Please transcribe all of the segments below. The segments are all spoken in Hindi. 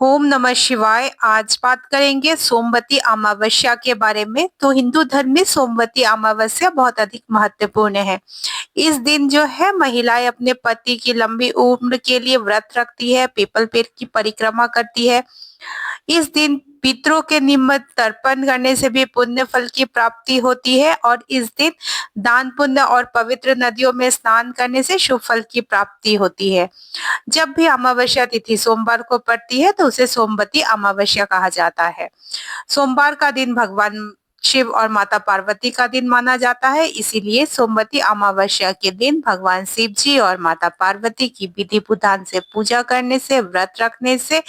ओम नमः शिवाय। आज बात करेंगे सोमवती अमावस्या के बारे में। तो हिंदू धर्म में सोमवती अमावस्या बहुत अधिक महत्वपूर्ण है। इस दिन जो है महिलाएं अपने पति की लंबी उम्र के लिए व्रत रखती है, पीपल पेड़ की परिक्रमा करती है। इस दिन पितरों के निमित्त तर्पण करने से भी पुण्य फल की प्राप्ति होती है और इस दिन दान पुण्य और पवित्र नदियों में स्नान करने से शुभ फल की प्राप्ति होती है। जब भी अमावस्या तिथि सोमवार को पड़ती है तो उसे सोमवती अमावस्या कहा जाता है। सोमवार का दिन भगवान शिव और माता पार्वती का दिन माना जाता है, इसीलिए सोमवती अमावस्या के दिन भगवान शिव जी और माता पार्वती की विधि विधान से पूजा करने से, व्रत रखने से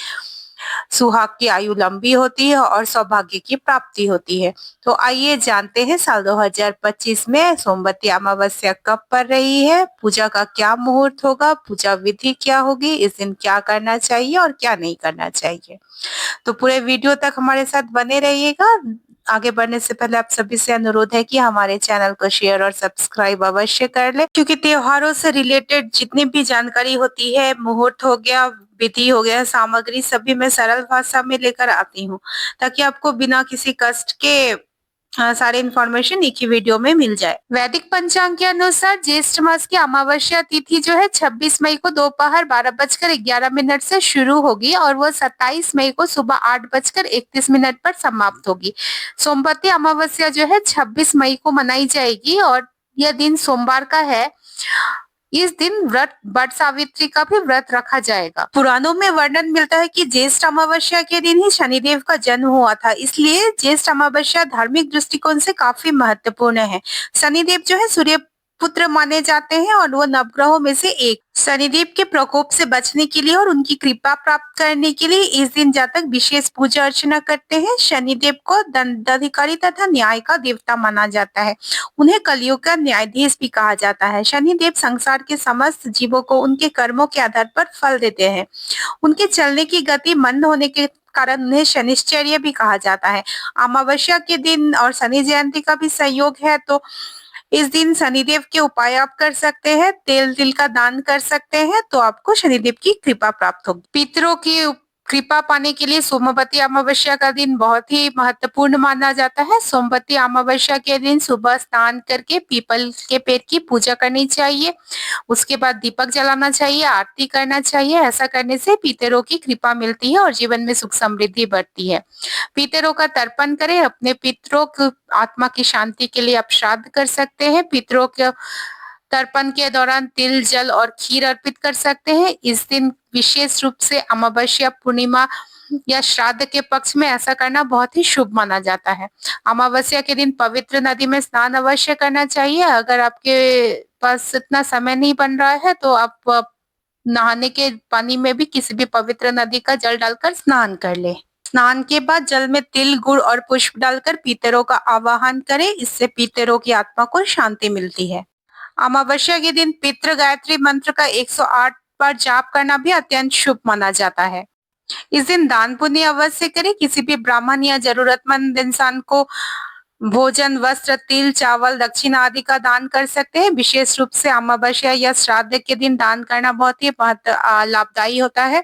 सुहाग की आयु लंबी होती है और सौभाग्य की प्राप्ति होती है। तो आइए जानते हैं साल 2025 में सोमवती अमावस्या कब पड़ रही है, पूजा का क्या मुहूर्त होगा, पूजा विधि क्या होगी, इस दिन क्या करना चाहिए और क्या नहीं करना चाहिए। तो पूरे वीडियो तक हमारे साथ बने रहिएगा। आगे बढ़ने से पहले आप सभी से अनुरोध है कि हमारे चैनल को शेयर और सब्सक्राइब अवश्य कर ले, क्योंकि त्योहारों से रिलेटेड जितनी भी जानकारी होती है, मुहूर्त हो गया, विधि हो गया, सामग्री सभी मैं सरल भाषा में लेकर आती हूँ, ताकि आपको बिना किसी कष्ट के सारे इन्फॉर्मेशन एक ही वीडियो में मिल जाए। वैदिक पंचांग के अनुसार ज्येष्ठ मास की अमावस्या तिथि जो है 26 मई को दोपहर 12:11 से शुरू होगी और वह 27 मई को सुबह 8:31 पर समाप्त होगी। सोमवती अमावस्या जो है 26 मई को मनाई जाएगी और यह दिन सोमवार का है। इस दिन व्रत वट सावित्री का भी व्रत रखा जाएगा। पुराणों में वर्णन मिलता है कि ज्येष्ठ अमावस्या के दिन ही शनिदेव का जन्म हुआ था, इसलिए ज्येष्ठ अमावस्या धार्मिक दृष्टिकोण से काफी महत्वपूर्ण है। शनिदेव जो है सूर्य पुत्र माने जाते हैं और वो नवग्रहों में से एक। शनिदेव के प्रकोप से बचने के लिए और उनकी कृपा प्राप्त करने के लिए इस दिन जातक विशेष पूजा अर्चना करते हैं। शनिदेव को दंडाधिकारी तथा न्याय का देवता माना जाता है। उन्हें कलियुग का न्यायाधीश भी कहा जाता है। शनिदेव संसार के समस्त जीवों को उनके कर्मों के आधार पर फल देते हैं। उनके चलने की गति मंद होने के कारण उन्हें शनिश्चर्य भी कहा जाता है। अमावस्या के दिन और शनि जयंती का भी संयोग है, तो इस दिन शनिदेव के उपाय आप कर सकते हैं। तिल का दान कर सकते हैं तो आपको शनिदेव की कृपा प्राप्त होगी। पितरों की कृपा पाने के लिए सोमवती अमावस्या का दिन बहुत ही महत्वपूर्ण माना जाता है। सोमवती अमावस्या के दिन सुबह स्नान करके पीपल के पेड़ की पूजा करनी चाहिए। उसके बाद दीपक जलाना चाहिए, आरती करना चाहिए। ऐसा करने से पितरों की कृपा मिलती है और जीवन में सुख समृद्धि बढ़ती है। पितरों का तर्पण करें। अपने पितरों की आत्मा की शांति के लिए आप श्राद्ध कर सकते हैं। पितरों के तर्पण के दौरान तिल, जल और खीर अर्पित कर सकते हैं। इस दिन विशेष रूप से अमावस्या, पूर्णिमा या श्राद्ध के पक्ष में ऐसा करना बहुत ही शुभ माना जाता है। अमावस्या के दिन पवित्र नदी में स्नान अवश्य करना चाहिए। अगर आपके पास इतना समय नहीं बन रहा है तो आप नहाने के पानी में भी किसी भी पवित्र नदी का जल डालकर स्नान कर ले। स्नान के बाद जल में तिल, गुड़ और पुष्प डालकर पितरों का आवाहन करें। इससे पितरों की आत्मा को शांति मिलती है। अमावस्या के दिन पितृ गायत्री मंत्र का 108 बार जाप करना भी अत्यंत शुभ माना जाता है। इस दिन दान पुण्य अवश्य करें। किसी भी ब्राह्मण या जरूरतमंद इंसान को भोजन, वस्त्र, तिल, चावल, दक्षिणा आदि का दान कर सकते हैं। विशेष रूप से अमावस्या या श्राद्ध के दिन दान करना बहुत ही लाभदायी होता है।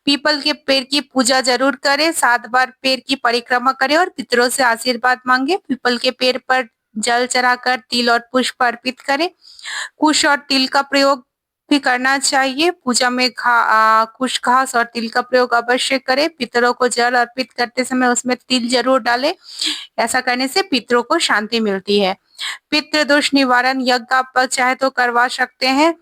पीपल के पेड़ की पूजा जरूर करें। 7 बार पेड़ की परिक्रमा करें और पितरों से आशीर्वाद मांगे। पीपल के पेड़ पर जल चढ़ाकर तिल और पुष्प अर्पित करें। कुश और तिल का प्रयोग भी करना चाहिए। पूजा में कुश, घास और तिल का प्रयोग अवश्य करें। पितरों को जल अर्पित करते समय उसमें तिल जरूर डालें। ऐसा करने से पितरों को शांति मिलती है। पितृ दोष निवारण यज्ञ आप चाहे तो करवा सकते हैं।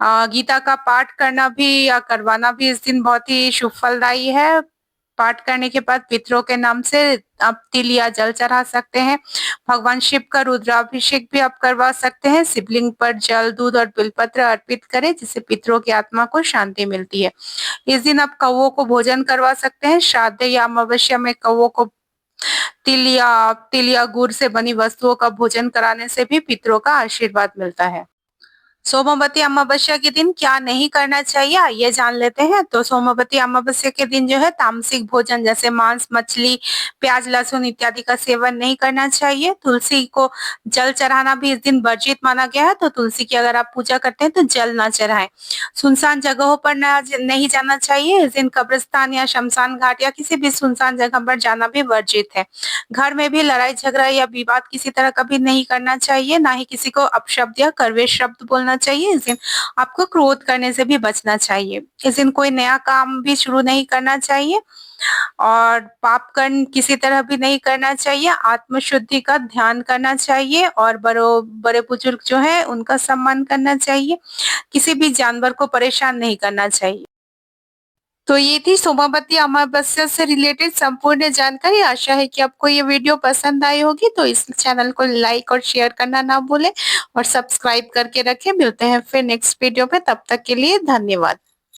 गीता का पाठ करना भी या करवाना भी इस दिन बहुत ही शुभ फलदायी है। पाठ करने के बाद पितरों के नाम से आप तिल या जल चढ़ा सकते हैं। भगवान शिव का रुद्राभिषेक भी आप करवा सकते हैं। शिवलिंग पर जल, दूध और बिलपत्र अर्पित करें, जिससे पितरों की आत्मा को शांति मिलती है। इस दिन आप कौवों को भोजन करवा सकते हैं। श्राद्ध या अमावस्या में कौवों को तिल या गुड़ से बनी वस्तुओं का भोजन कराने से भी पितरों का आशीर्वाद मिलता है। सोमवती अमावस्या के दिन क्या नहीं करना चाहिए आइए जान लेते हैं। तो सोमवती अमावस्या के दिन जो है तामसिक भोजन जैसे मांस, मछली, प्याज, लहसुन इत्यादि का सेवन नहीं करना चाहिए। तुलसी को जल चढ़ाना भी इस दिन वर्जित माना गया है, तो तुलसी की अगर आप पूजा करते हैं तो जल ना चढ़ाएं। सुनसान जगहों पर नहीं जाना चाहिए। इस दिन कब्रिस्तान या शमशान घाट या किसी भी सुनसान जगह पर जाना भी वर्जित है। घर में भी लड़ाई झगड़ा या विवाद किसी तरह का भी नहीं करना चाहिए, ना ही किसी को अपशब्द या कड़वे शब्द बोलना चाहिए। इस दिन आपको क्रोध करने से भी बचना चाहिए। इस दिन कोई नया काम भी शुरू नहीं करना चाहिए और पाप कर्म किसी तरह भी नहीं करना चाहिए। आत्मशुद्धि का ध्यान करना चाहिए और बड़े बुजुर्ग जो है उनका सम्मान करना चाहिए। किसी भी जानवर को परेशान नहीं करना चाहिए। तो ये थी सोमावती अमावस्या से रिलेटेड संपूर्ण जानकारी। आशा है कि आपको ये वीडियो पसंद आई होगी, तो इस चैनल को लाइक और शेयर करना ना भूलें और सब्सक्राइब करके रखें। मिलते हैं फिर नेक्स्ट वीडियो में, तब तक के लिए धन्यवाद।